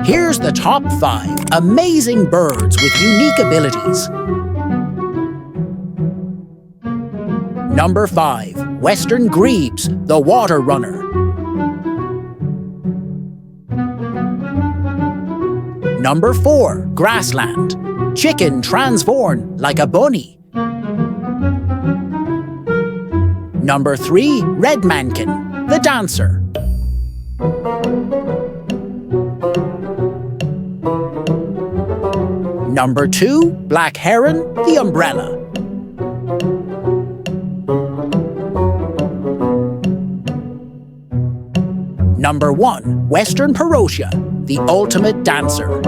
Here's the top 5 amazing birds with unique abilities. Number 5. Western Grebes, the water runner. Number 4. Grassland. Chicken transformed like a bunny. Number 3. Red Mankin, the dancer. Number 2. Black Heron, the umbrella. Number 1. Western Parotia, the ultimate dancer.